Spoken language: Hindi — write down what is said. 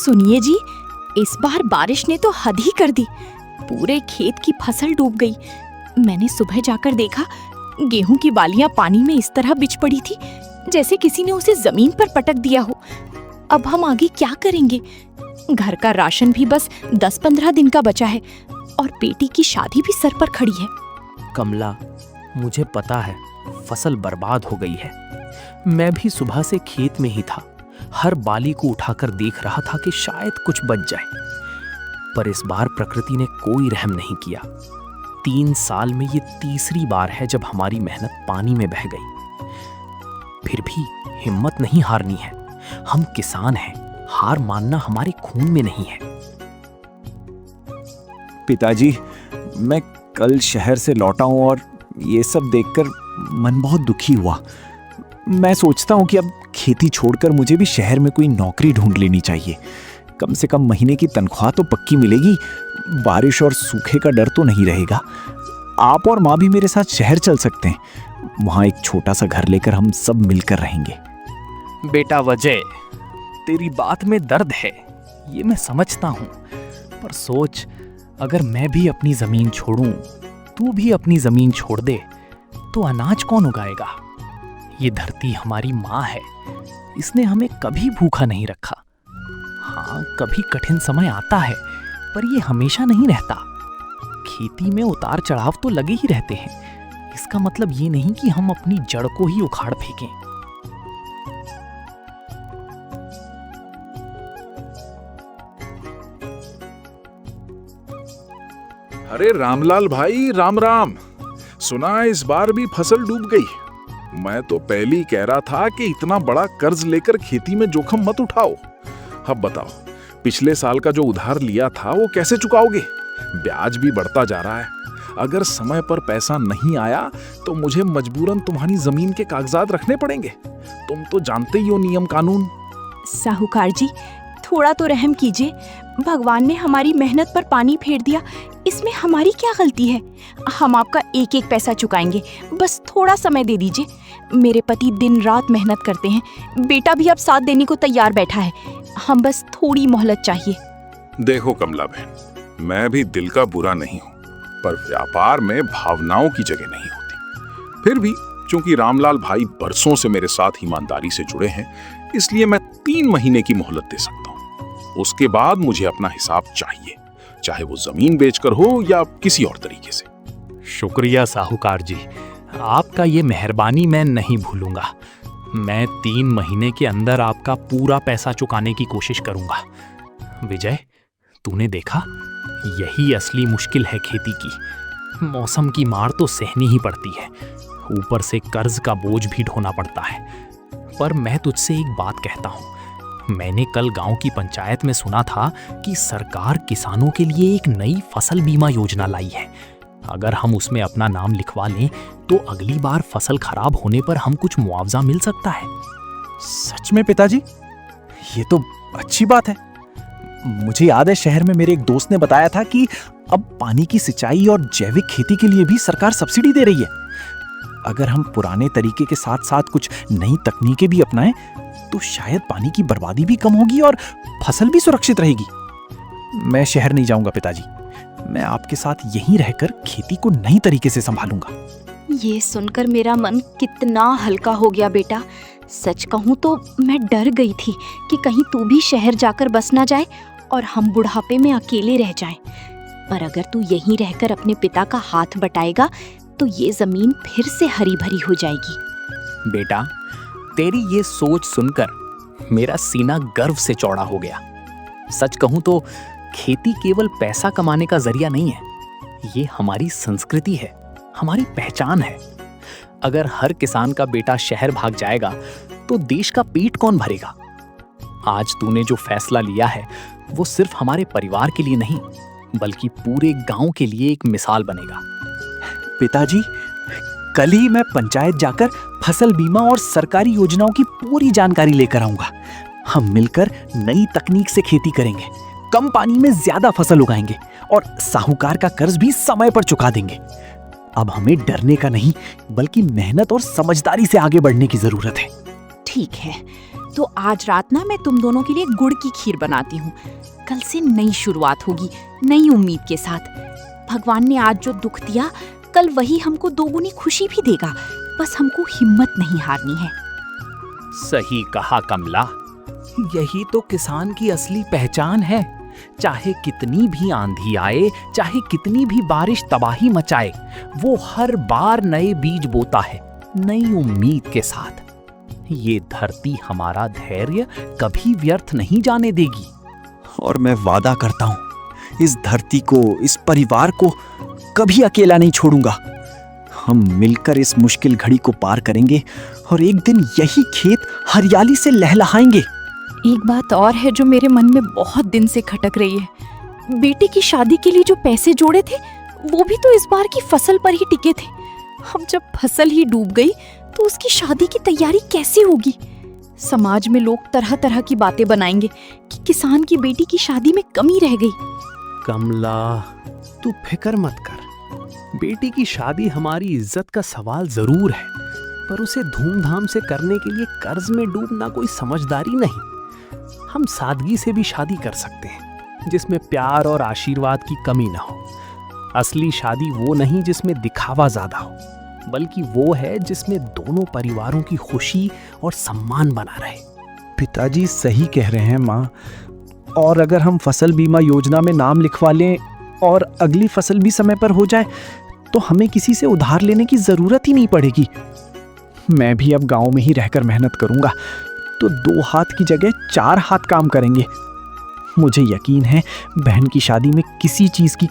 सुनिए जी, इस बार बारिश ने तो हद ही कर दी। पूरे खेत की फसल डूब गई। मैंने सुबह जाकर देखा, गेहूं की बालियां पानी में इस तरह बिछ पड़ी थी जैसे किसी ने उसे जमीन पर पटक दिया हो। अब हम आगे क्या करेंगे? घर का राशन भी बस 10-15 दिन का बचा है और बेटी की शादी भी सर पर खड़ी है। कमला, मुझे पता है फसल बर्बाद हो गई है। मैं भी सुबह से खेत में ही था, हर बाली को उठाकर देख रहा था कि शायद कुछ बच जाए। पर इस बार प्रकृति ने कोई रहम नहीं किया। 3 साल में ये तीसरी बार है जब हमारी मेहनत पानी में बह गई। फिर भी हिम्मत नहीं हारनी है। हम किसान हैं, हार मानना हमारे खून में नहीं है। पिताजी, मैं कल शहर से लौटा हूं और ये सब देखकर मन बहुत दुखी हुआ। मैं सोचता हूं कि अब खेती छोड़कर मुझे भी शहर में कोई नौकरी ढूंढ लेनी चाहिए। कम से कम महीने की तनख्वाह तो पक्की मिलेगी, बारिश और सूखे का डर तो नहीं रहेगा। आप और माँ भी मेरे साथ शहर चल सकते हैं। वहां एक छोटा सा घर लेकर हम सब मिलकर रहेंगे। बेटा वजय, तेरी बात में दर्द है, ये मैं समझता हूं। पर सोच, अगर मैं भी अपनी जमीन छोड़ूं, तू भी अपनी जमीन छोड़ दे, तो अनाज कौन उगाएगा? ये धरती हमारी माँ है, इसने हमें कभी भूखा नहीं रखा। हाँ, कभी कठिन समय आता है, पर ये हमेशा नहीं रहता। खेती में उतार चढ़ाव तो लगे ही रहते हैं। इसका मतलब ये नहीं कि हम अपनी जड़ को ही उखाड़ फेंकें। अरे रामलाल भाई, राम राम। सुना इस बार भी फसल डूब गई। मैं तो पहले ही कह रहा था कि इतना बड़ा कर्ज लेकर खेती में जोखिम मत उठाओ। अब बताओ, पिछले साल का जो उधार लिया था वो कैसे चुकाओगे? ब्याज भी बढ़ता जा रहा है। अगर समय पर पैसा नहीं आया तो मुझे मजबूरन तुम्हारी जमीन के कागजात रखने पड़ेंगे। तुम तो जानते ही हो नियम कानून। साहूकार जी, थोड़ा तो रहम कीजिए। भगवान ने हमारी मेहनत पर पानी फेर दिया, इसमें हमारी क्या गलती है? हम आपका एक एक पैसा चुकाएंगे, बस थोड़ा समय दे दीजिए। मेरे पति दिन रात मेहनत करते हैं, बेटा भी अब साथ देने को तैयार बैठा है। हम बस थोड़ी मोहलत चाहिए। देखो कमला बहन, मैं भी दिल का बुरा नहीं हूँ, पर व्यापार में भावनाओं की जगह नहीं होती। फिर भी चूंकि रामलाल भाई बरसों से मेरे साथ ईमानदारी से जुड़े हैं, इसलिए मैं 3 महीने की मोहलत दे सकता हूँ। उसके बाद मुझे अपना हिसाब चाहिए, चाहे वो जमीन बेचकर हो या किसी और तरीके से। शुक्रिया साहूकार जी, आपका ये मेहरबानी मैं नहीं भूलूंगा। मैं 3 महीने के अंदर आपका पूरा पैसा चुकाने की कोशिश करूंगा। विजय, तूने देखा, यही असली मुश्किल है खेती की। मौसम की मार तो सहनी ही पड़ती है, ऊपर से कर्ज का बोझ भी ढोना पड़ता है। पर मैं तुझसे एक बात कहता हूँ, मैंने कल गांव की पंचायत में सुना था कि सरकार किसानों के लिए एक नई फसल बीमा योजना लाई है। अगर हम उसमें अपना नाम लिखवा लें तो अगली बार फसल खराब होने पर हम कुछ मुआवजा मिल सकता है। सच में पिताजी, ये तो अच्छी बात है। मुझे याद है शहर में मेरे एक दोस्त ने बताया था कि अब पानी की सिंचाई और जैविक खेती के लिए भी सरकार सब्सिडी दे रही है। अगर हम पुराने तरीके के साथ साथ कुछ नई तकनीकें भी अपनाएं तो शायद पानी की बर्बादी भी कम होगी और फसल भी सुरक्षित रहेगी। मैं शहर नहीं जाऊंगा पिताजी, मैं आपके साथ यहीं रहकर खेती को नई तरीके से संभालूंगा। ये सुनकर मेरा मन कितना हल्का हो गया बेटा। सच कहूँ तो मैं डर गई थी कि कहीं तू भी शहर जाकर बस ना जाए और हम बुढ़ापे में अकेले रह जाएं। पर अगर तू यहीं रहकर अपने पिता का हाथ बटाएगा तो ये जमीन फिर से हरी भरी हो जाएगी। बेटा, तेरी ये सोच सुनकर मेरा सीना गर्व से चौड़ा हो गया। सच कहूं तो खेती केवल पैसा कमाने का जरिया नहीं है, ये हमारी संस्कृति है, हमारी पहचान है। अगर हर किसान का बेटा शहर भाग जाएगा तो देश का पेट कौन भरेगा? आज तूने जो फैसला लिया है वो सिर्फ हमारे परिवार के लिए नहीं बल्कि पूरे गांव के लिए एक मिसाल बनेगा। पिताजी, कल ही मैं पंचायत जाकर फसल बीमा और सरकारी योजनाओं की पूरी जानकारी लेकर आऊंगा। हम मिलकर नई तकनीक से खेती करेंगे, कम पानी में ज्यादा फसल उगाएंगे और साहूकार का कर्ज भी समय पर चुका देंगे। अब हमें डरने का नहीं बल्कि मेहनत और समझदारी से आगे बढ़ने की जरूरत है। ठीक है, तो आज रात ना मैं तुम दोनों के लिए गुड़ की खीर बनाती हूँ। कल से नई शुरुआत होगी, नई उम्मीद के साथ। भगवान ने आज जो दुख दिया, कल वही हमको दोगुनी खुशी भी देगा। बस हमको हिम्मत नहीं हारनी है। सही कहा कमला, यही तो किसान की असली पहचान है। चाहे कितनी भी आंधी आए, चाहे कितनी भी बारिश तबाही मचाए, वो हर बार नए बीज बोता है, नई उम्मीद के साथ। ये धरती हमारा धैर्य कभी व्यर्थ नहीं जाने देगी। और मैं वादा करता हूँ, इस धरती को, इस परिवार को कभी अकेला नहीं छोड़ूंगा। हम मिलकर इस मुश्किल घड़ी को पार करेंगे और एक दिन यही खेत हरियाली से लहलहाएंगे। एक बात और है जो मेरे मन में बहुत दिन से खटक रही है। बेटे की शादी के लिए जो पैसे जोड़े थे, वो भी तो इस बार की फसल पर ही टिके थे। अब जब फसल ही डूब गई तो उसकी शादी की तैयारी कैसे होगी? समाज में लोग तरह तरह की बातें बनाएंगे कि किसान की बेटी की शादी में कमी रह गई। कमला, तू फिक्र मत कर। बेटी की शादी हमारी इज्जत का सवाल जरूर है, पर उसे धूमधाम से करने के लिए कर्ज में डूबना कोई समझदारी नहीं। हम सादगी से भी शादी कर सकते हैं, जिसमें प्यार और आशीर्वाद की कमी ना हो। असली शादी वो नहीं जिसमें दिखावा ज्यादा हो, बल्कि वो है जिसमें दोनों परिवारों की खुशी और सम्मान बना रहे। पिताजी सही कह रहे हैं माँ। और अगर हम फसल बीमा योजना में नाम लिखवा लें और अगली फसल भी समय पर हो जाए, तो हमें किसी से उधार लेने की जरूरत ही नहीं पड़ेगी। मैं भी अब गांव में ही रहकर मेहनत करूंगा, तो 2 हाथ की जगह 4 हाथ काम करेंगे। मुझे यकीन है बहन की शादी में किसी चीज की